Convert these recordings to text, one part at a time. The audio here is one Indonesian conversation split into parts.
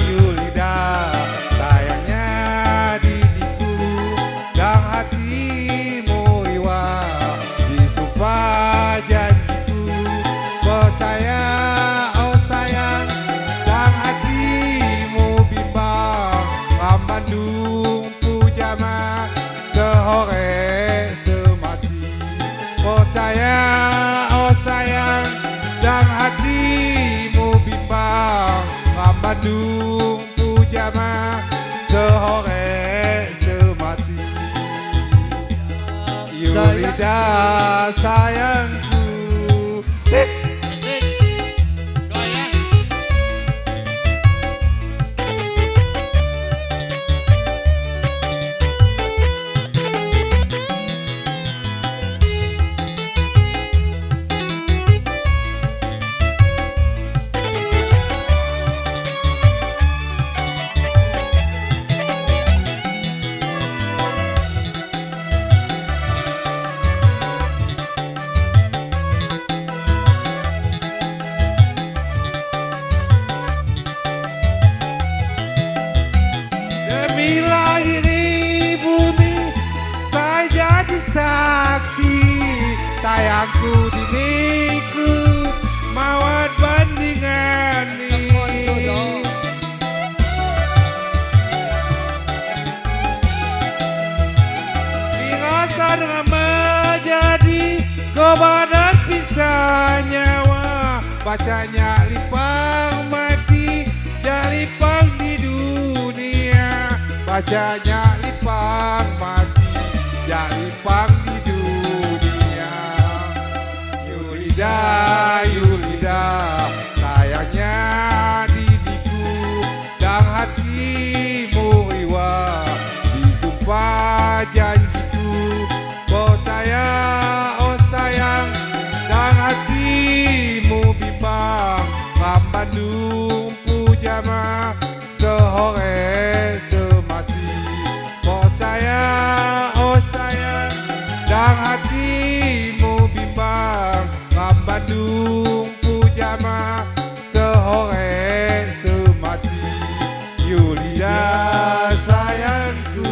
Yulida, sayangnya diriku dan hatimu iwa, disumpah janjiku, percaya oh sayang, dan hatimu bimbang, Bandung pujama sehore semati, percaya oh sayang, dan hatimu bimbang, Bandung pujama sehore semati. Yulida sayangku, demi lahiri bumi saya jadi saksi, sayangku diriku mawat bandingan ini. Dirasa menjadi kobaran pisah nyawa, bacanya lipang mati jadi pang di dunia, bacanya lipang mati jadi pang di dunia. Yulida, Yulida, sayangnya diriku dan hatimu iwa, disumpah janjiku, percaya oh sayang, dan hatimu bimbang, Bandung pujama sehore semati, percaya oh sayang, dan hatimu bimbang, Bandung pujama sehore semati. Yulida sayangku.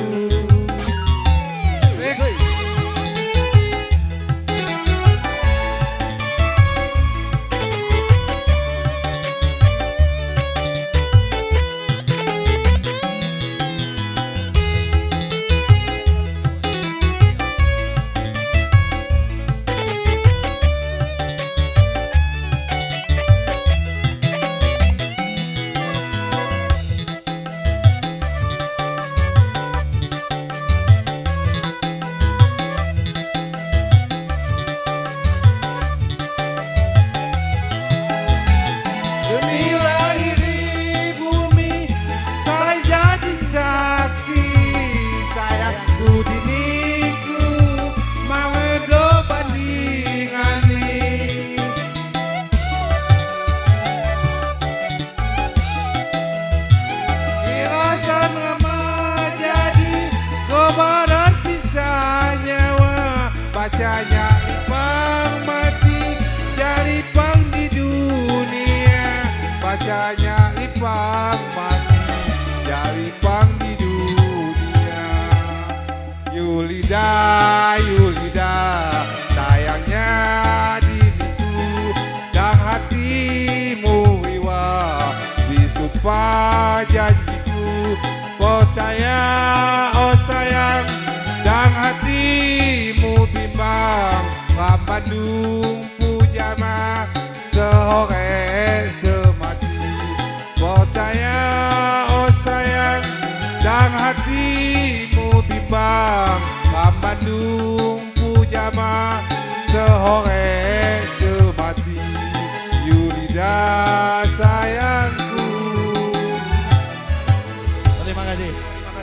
Demi lahiri bumi saya jadi saksi, sayangku diriku mawedo bandingani. Dirasan lama jadi kobaran pisah nyawa, bacanya lipang mati jadi pang di dunia, bacanya lipang mati jadi pang di dunia. Yulida, Yulida, sayangnya diriku dan hatimu iwa, disumpah janjiku, percaya oh sayang, dan hatimu bimbang, Bandung pujama sehore semati, percaya oh sayang, dan hatimu bimbang, Bandung pujama sehore semati. Yulida sayangku. Terima kasih.